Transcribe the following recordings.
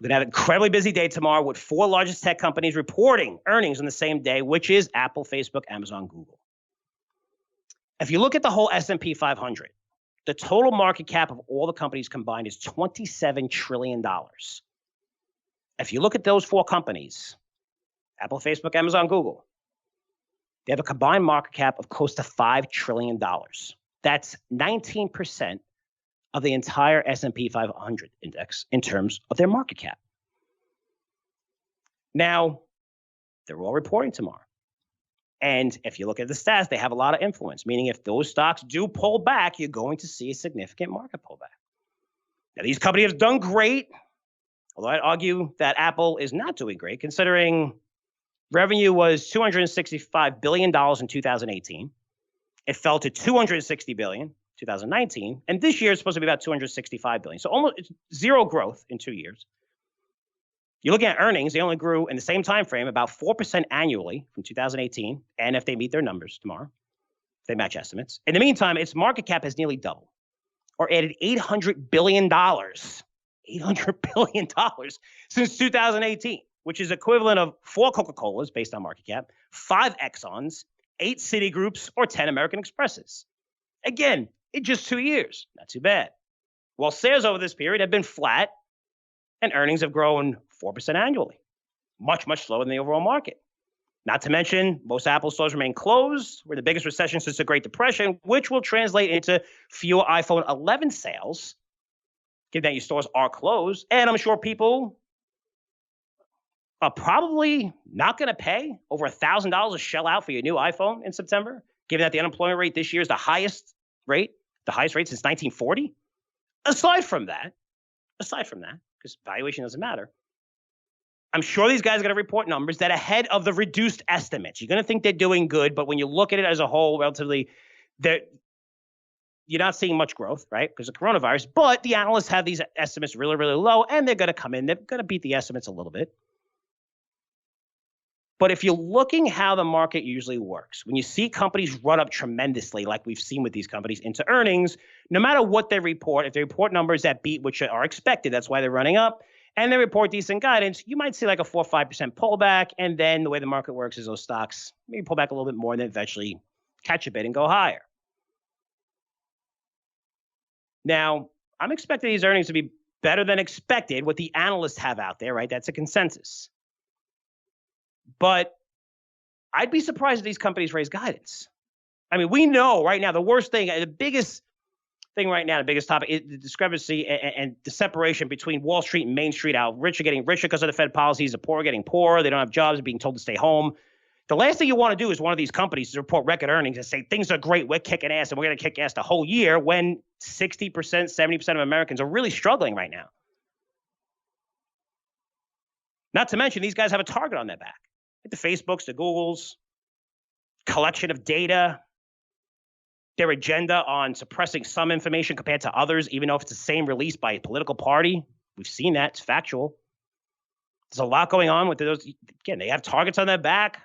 We're going to have an incredibly busy day tomorrow with 4 largest tech companies reporting earnings on the same day, which is Apple, Facebook, Amazon, Google. If you look at the whole S&P 500, the total market cap of all the companies combined is $27 trillion. If you look at those 4 companies, Apple, Facebook, Amazon, Google, they have a combined market cap of close to $5 trillion. That's 19% of the entire S&P 500 index in terms of their market cap. Now, they're all reporting tomorrow. And if you look at the stats, they have a lot of influence, meaning if those stocks do pull back, you're going to see a significant market pullback. Now, these companies have done great, although I'd argue that Apple is not doing great, considering revenue was $265 billion in 2018. It fell to $260 billion. 2019, and this year it's supposed to be about $265 billion. So almost zero growth in 2 years. You're looking at earnings, they only grew in the same time frame about 4% annually from 2018, and if they meet their numbers tomorrow, if they match estimates. In the meantime, its market cap has nearly doubled, or added $800 billion. $800 billion since 2018, which is equivalent of 4 Coca-Colas based on market cap, 5 Exxons, 8 Citigroups, or 10 American Expresses. Again, in just 2 years, not too bad. While sales over this period have been flat and earnings have grown 4% annually, much, much slower than the overall market. Not to mention, most Apple stores remain closed. We're the biggest recession since the Great Depression, which will translate into fewer iPhone 11 sales, given that your stores are closed. And I'm sure people are probably not going to pay over $1,000 to shell out for your new iPhone in September, given that the unemployment rate this year is the highest rate since 1940. Aside from that, because valuation doesn't matter, I'm sure these guys are going to report numbers that are ahead of the reduced estimates. You're going to think they're doing good, but when you look at it as a whole, relatively, you're not seeing much growth, right, because of coronavirus. But the analysts have these estimates really, really low, and they're going to come in. They're going to beat the estimates a little bit. But if you're looking how the market usually works, when you see companies run up tremendously, like we've seen with these companies into earnings, no matter what they report, if they report numbers that beat which are expected, that's why they're running up, and they report decent guidance, you might see like a 4 or 5% pullback. And then the way the market works is those stocks maybe pull back a little bit more and then eventually catch a bit and go higher. Now, I'm expecting these earnings to be better than expected, what the analysts have out there, right? That's a consensus. But I'd be surprised if these companies raise guidance. I mean, we know right now the worst thing, the biggest thing right now, the biggest topic is the discrepancy and the separation between Wall Street and Main Street. How rich are getting richer because of the Fed policies, the poor are getting poorer, they don't have jobs, being told to stay home. The last thing you want to do is one of these companies to report record earnings and say things are great, we're kicking ass, and we're going to kick ass the whole year when 60%, 70% of Americans are really struggling right now. Not to mention, these guys have a target on their back. The Facebooks, the Googles, collection of data, their agenda on suppressing some information compared to others, even though if it's the same release by a political party. We've seen that. It's factual. There's a lot going on with those. Again, they have targets on their back.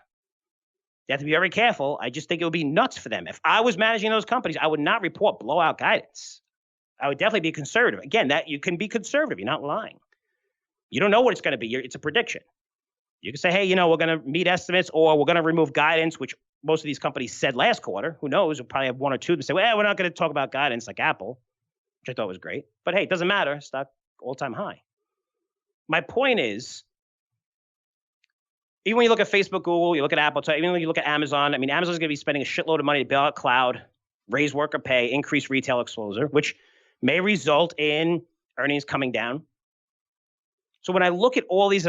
They have to be very careful. I just think it would be nuts for them. If I was managing those companies, I would not report blowout guidance. I would definitely be conservative. Again, that you can be conservative. You're not lying. You don't know what it's going to be. It's a prediction. You can say, hey, we're going to meet estimates or we're going to remove guidance, which most of these companies said last quarter. Who knows? We'll probably have 1 or 2 that say, well, we're not going to talk about guidance like Apple, which I thought was great. But hey, it doesn't matter. Stock all-time high. My point is, even when you look at Facebook, Google, you look at Apple, even when you look at Amazon, I mean, Amazon's going to be spending a shitload of money to build out cloud, raise worker pay, increase retail exposure, which may result in earnings coming down. So when I look at all these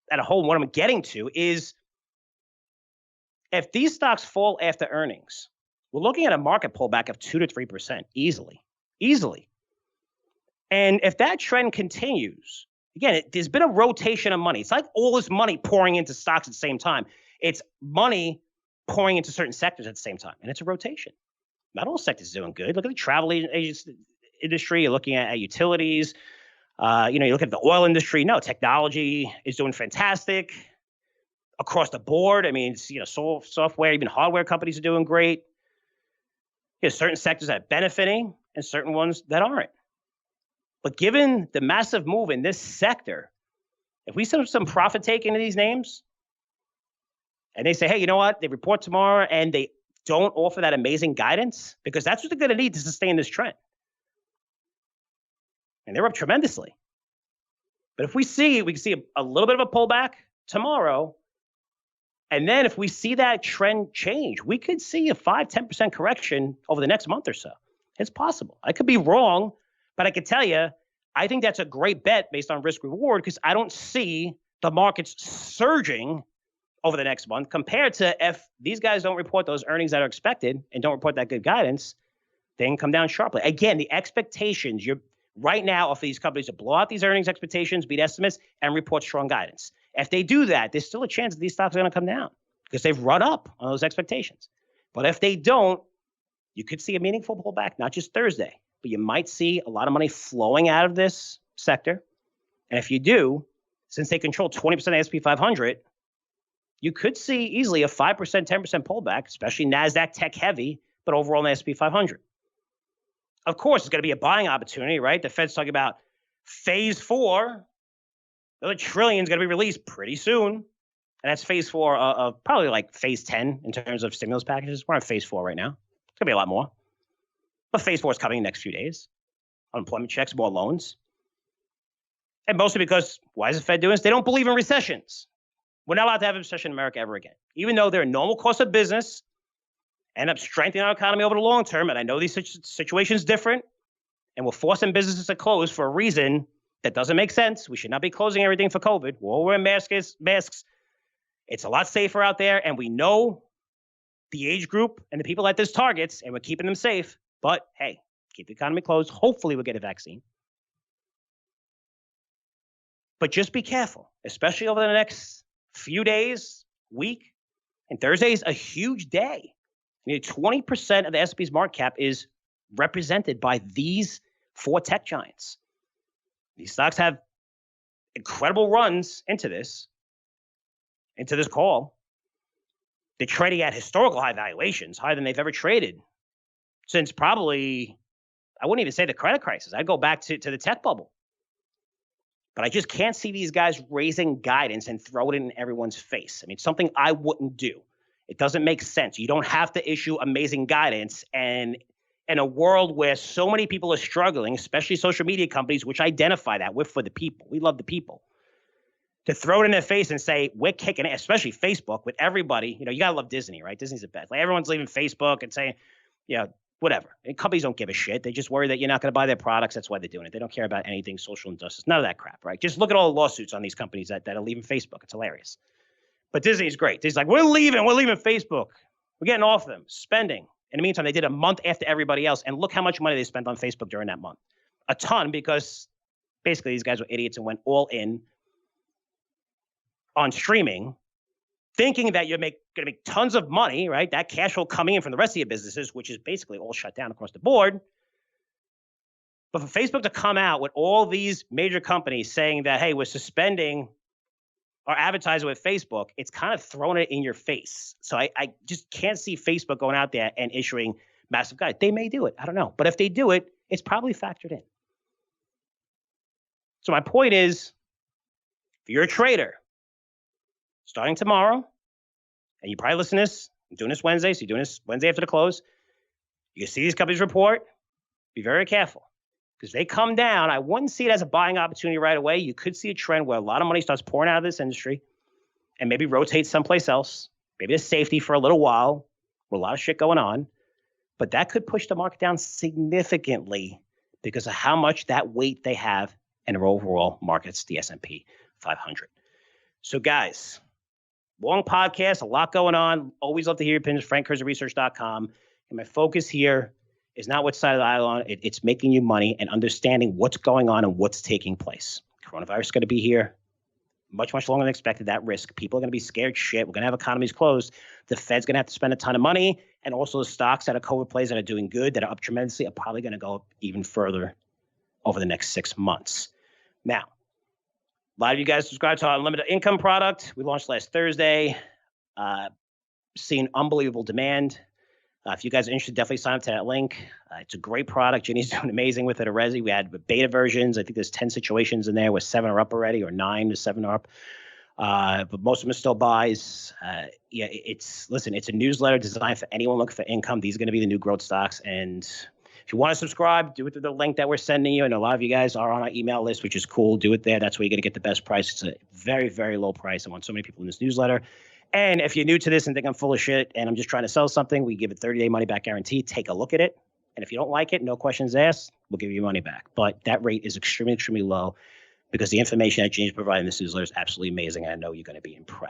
at a whole, what I'm getting to is if these stocks fall after earnings, we're looking at a market pullback of 2 to 3% easily. And if that trend continues, again, there's been a rotation of money. It's like all this money pouring into stocks at the same time. It's money pouring into certain sectors at the same time, and it's a rotation. Not all sectors are doing good. Look at the travel agency industry. You're looking at utilities. You look at the oil industry. No, technology is doing fantastic across the board. I mean, software, even hardware companies are doing great. There's certain sectors that are benefiting and certain ones that aren't. But given the massive move in this sector, If we send some profit taking into these names and they say, hey, you know what? They report tomorrow and they don't offer that amazing guidance, because that's what they're going to need to sustain this trend. And they're up tremendously. But if we can see a little bit of a pullback tomorrow. And then if we see that trend change, we could see a 5-10% correction over the next month or so. It's possible. I could be wrong, but I could tell you, I think that's a great bet based on risk reward, because I don't see the markets surging over the next month compared to if these guys don't report those earnings that are expected and don't report that good guidance, they can come down sharply. Again, the expectations right now of these companies to blow out these earnings expectations, beat estimates, and report strong guidance. If they do that, there's still a chance that these stocks are going to come down because they've run up on those expectations. But if they don't, you could see a meaningful pullback, not just Thursday, but you might see a lot of money flowing out of this sector. And if you do, since they control 20% of the S&P 500, you could see easily a 5%, 10% pullback, especially NASDAQ tech heavy, but overall in the S&P 500. Of course, it's going to be a buying opportunity, right? The Fed's talking about phase 4. Another $1 trillion is going to be released pretty soon. And that's phase 4 of probably like phase 10 in terms of stimulus packages. We're on phase 4 right now. It's going to be a lot more. But phase 4 is coming in the next few days. Unemployment checks, more loans. And mostly because, why is the Fed doing this? They don't believe in recessions. We're not allowed to have a recession in America ever again. Even though they're a normal course of business, end up strengthening our economy over the long term. And I know these situations different, and we're forcing businesses to close for a reason that doesn't make sense. We should not be closing everything for COVID. We're all wearing masks. It's a lot safer out there, and we know the age group and the people that this targets, and we're keeping them safe. But hey, keep the economy closed. Hopefully we'll get a vaccine. But just be careful, especially over the next few days, week. And Thursday is a huge day. 20% of the S&P's market cap is represented by these 4 tech giants. These stocks have incredible runs into this call. They're trading at historical high valuations, higher than they've ever traded since probably, I wouldn't even say the credit crisis. I'd go back to the tech bubble. But I just can't see these guys raising guidance and throw it in everyone's face. I mean, something I wouldn't do. It doesn't make sense. You don't have to issue amazing guidance. And in a world where so many people are struggling, especially social media companies, which identify that we're for the people. We love the people. To throw it in their face and say, we're kicking it, especially Facebook with everybody. You got to love Disney, right? Disney's the best. Like everyone's leaving Facebook and saying, whatever. And companies don't give a shit. They just worry that you're not going to buy their products. That's why they're doing it. They don't care about anything social injustice. None of that crap, right? Just look at all the lawsuits on these companies that are leaving Facebook. It's hilarious. But Disney's great. Disney's like, we're leaving Facebook. We're getting off them, spending. In the meantime, they did a month after everybody else. And look how much money they spent on Facebook during that month. A ton, because basically these guys were idiots and went all in on streaming, thinking that you're going to make tons of money, right? That cash flow coming in from the rest of your businesses, which is basically all shut down across the board. But for Facebook to come out with all these major companies saying that, hey, we're suspending our advertising with Facebook, it's kind of throwing it in your face. So I just can't see Facebook going out there and issuing massive guidance. They may do it. I don't know. But if they do it, it's probably factored in. So my point is, if you're a trader, starting tomorrow, and you probably listen to this, I'm doing this Wednesday, so you're doing this Wednesday after the close, you see these companies report, be very careful. Because they come down, I wouldn't see it as a buying opportunity right away. You could see a trend where a lot of money starts pouring out of this industry and maybe rotates someplace else. Maybe there's safety for a little while with a lot of shit going on. But that could push the market down significantly because of how much that weight they have in their overall markets, the S&P 500. So guys, long podcast, a lot going on. Always love to hear your opinions. FrankCurzioResearch.com. And my focus here is not which side of the aisle on. It's making you money and understanding what's going on and what's taking place. Coronavirus is going to be here much, much longer than expected. That risk. People are going to be scared shit. We're going to have economies closed. The Fed's going to have to spend a ton of money. And also the stocks that are COVID plays that are doing good, that are up tremendously, are probably going to go up even further over the next 6 months. Now, a lot of you guys subscribe to our unlimited income product. We launched last Thursday. Seeing unbelievable demand. If you guys are interested, definitely sign up to that link. It's a great product. Ginny's doing amazing with it already. We had beta versions. I think there's 10 situations in there with 7 are up already, or 9 to 7 are up. But most of them are still buys. Yeah, it's a newsletter designed for anyone looking for income. These are going to be the new growth stocks. And if you want to subscribe, do it through the link that we're sending you. And a lot of you guys are on our email list, which is cool. Do it there. That's where you're going to get the best price. It's a very, very low price. I want so many people in this newsletter. And if you're new to this and think I'm full of shit and I'm just trying to sell something, we give a 30-day money back guarantee. Take a look at it. And if you don't like it, no questions asked, we'll give you your money back. But that rate is extremely, extremely low because the information that James provided in this newsletter is absolutely amazing. And I know you're going to be impressed.